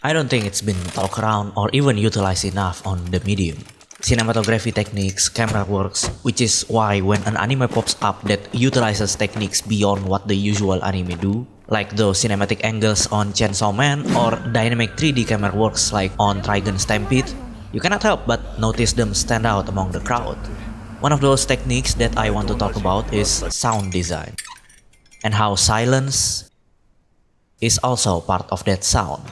I don't think it's been talked around or even utilized enough on the medium. Cinematography techniques, camera works, which is why when an anime pops up that utilizes techniques beyond what the usual anime do, like those cinematic angles on Chainsaw Man or dynamic 3D camera works like on Trigun Stampede, you cannot help but notice them stand out among the crowd. One of those techniques that I want to talk about is sound design, and how silence is also part of that sound.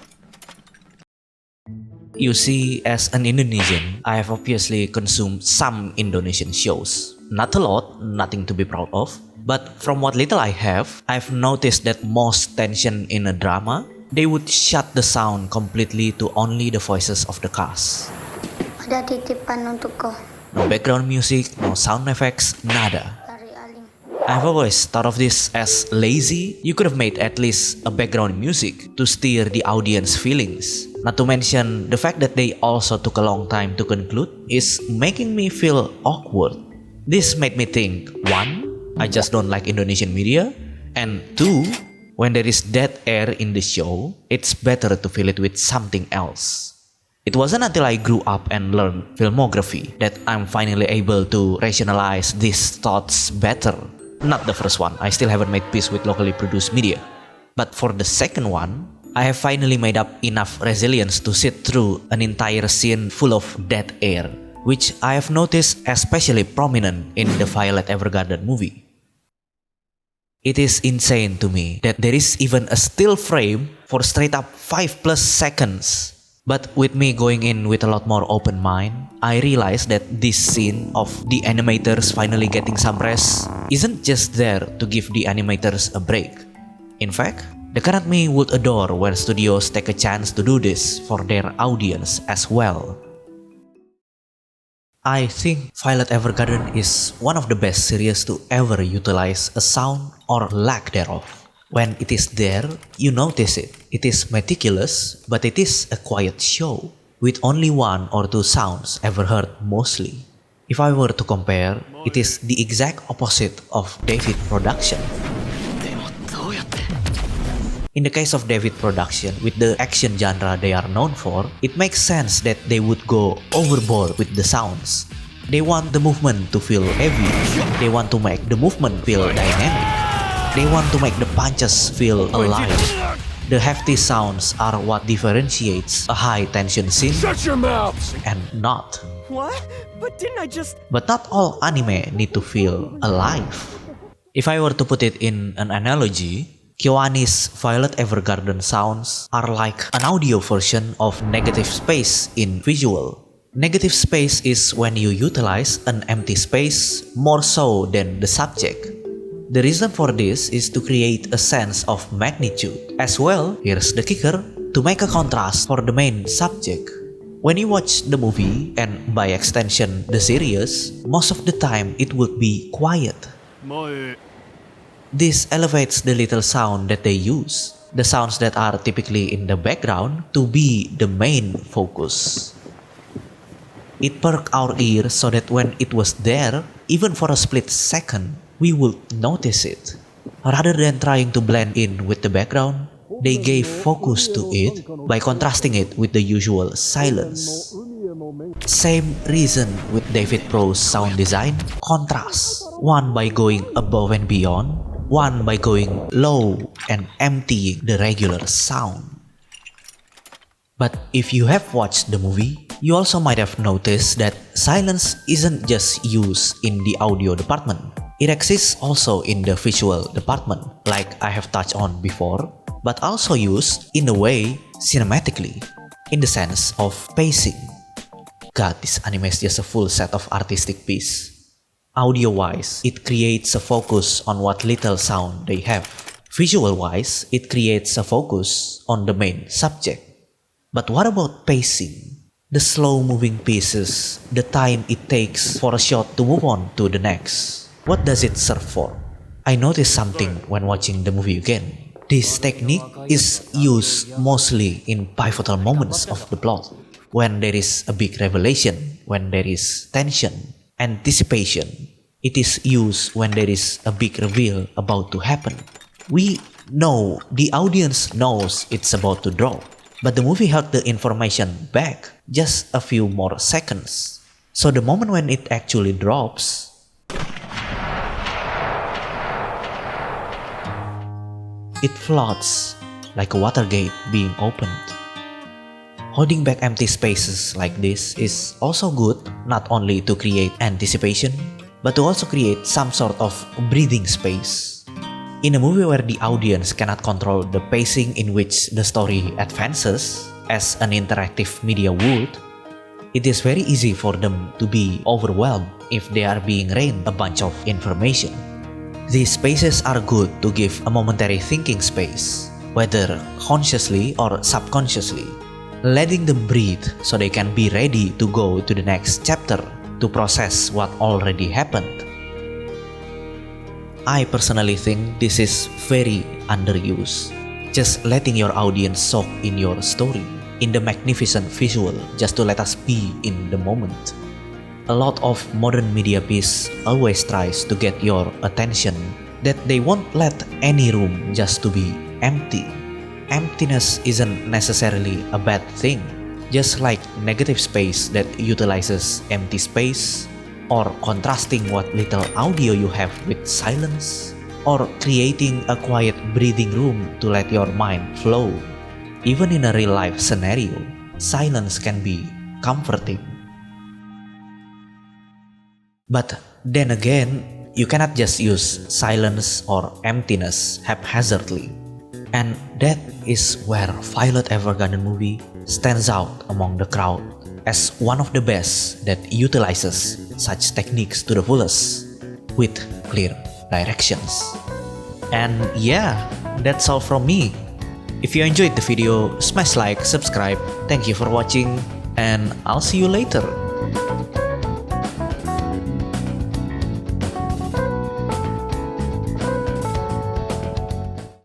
You see, as an Indonesian, I have obviously consumed some Indonesian shows. Not a lot, nothing to be proud of, but from what little I have, I've noticed that most tension in a drama, they would shut the sound completely to only the voices of the cast. Ada titipan untuk kau No background music, no sound effects, nada. dari Aling. I've always thought of this as lazy. You could have made at least a background music to steer the audience feelings. Not to mention, the fact that they also took a long time to conclude is making me feel awkward. This made me think, 1. I just don't like Indonesian media, and 2. When there is dead air in the show, it's better to fill it with something else. It wasn't until I grew up and learned filmography that I'm finally able to rationalize these thoughts better. Not the first one, I still haven't made peace with locally produced media. But for the second one, I have finally made up enough resilience to sit through an entire scene full of dead air, which I have noticed especially prominent in the Violet Evergarden movie. It is insane to me that there is even a still frame for straight up 5+ seconds. But with me going in with a lot more open mind, I realized that this scene of the animators finally getting some rest isn't just there to give the animators a break. In fact, the current me would adore when studios take a chance to do this for their audience as well. I think Violet Evergarden is one of the best series to ever utilize a sound or lack thereof. When it is there, you notice it. It is meticulous, but it is a quiet show, with only 1 or 2 sounds ever heard mostly. If I were to compare, it is the exact opposite of David Production. In the case of David Production, with the action genre they are known for, it makes sense that they would go overboard with the sounds. They want the movement to feel heavy, they want to make the movement feel dynamic, they want to make the punches feel alive. The hefty sounds are what differentiates a high tension scene Shut your mouth! and not. What? But didn't I just... But not all anime need to feel alive. If I were to put it in an analogy, KyoAni's Violet Evergarden sounds are like an audio version of negative space in visual. Negative space is when you utilize an empty space more so than the subject. The reason for this is to create a sense of magnitude. As well, here's the kicker, to make a contrast for the main subject. When you watch the movie, and by extension the series, most of the time it would be quiet. This elevates the little sound that they use, the sounds that are typically in the background, to be the main focus. It perked our ear so that when it was there, even for a split second, we would notice it. Rather than trying to blend in with the background, they gave focus to it by contrasting it with the usual silence. Same reason with David Pro's sound design, contrast. One by going above and beyond, one by going low and emptying the regular sound. But if you have watched the movie, you also might have noticed that silence isn't just used in the audio department. It exists also in the visual department, like I have touched on before, but also used in a way cinematically, in the sense of pacing. God, this anime is just a full set of artistic piece. Audio-wise, it creates a focus on what little sound they have. Visual-wise, it creates a focus on the main subject. But what about pacing? The slow-moving pieces, the time it takes for a shot to move on to the next. What does it serve for? I noticed something when watching the movie again. This technique is used mostly in pivotal moments of the plot, when there is a big revelation, when there is tension, anticipation. It is used when there is a big reveal about to happen. We know, the audience knows it's about to drop. But the movie held the information back just a few more seconds. So the moment when it actually drops, it floats like a water gate being opened. Holding back empty spaces like this is also good, not only to create anticipation, but to also create some sort of breathing space. In a movie where the audience cannot control the pacing in which the story advances, as an interactive media would, it is very easy for them to be overwhelmed if they are being rained a bunch of information. These spaces are good to give a momentary thinking space, whether consciously or subconsciously, letting them breathe so they can be ready to go to the next chapter to process what already happened. I personally think this is very underused. Just letting your audience soak in your story, in the magnificent visual, just to let us be in the moment. A lot of modern media piece always tries to get your attention, that they won't let any room just to be empty. Emptiness isn't necessarily a bad thing, just like negative space that utilizes empty space, or contrasting what little audio you have with silence, or creating a quiet breathing room to let your mind flow. Even in a real-life scenario, silence can be comforting. But then again, you cannot just use silence or emptiness haphazardly. And that is where Violet Evergarden movie stands out among the crowd as one of the best that utilizes such techniques to the fullest with clear directions. And yeah, that's all from me. If you enjoyed the video, smash like, subscribe. Thank you for watching, and I'll see you later.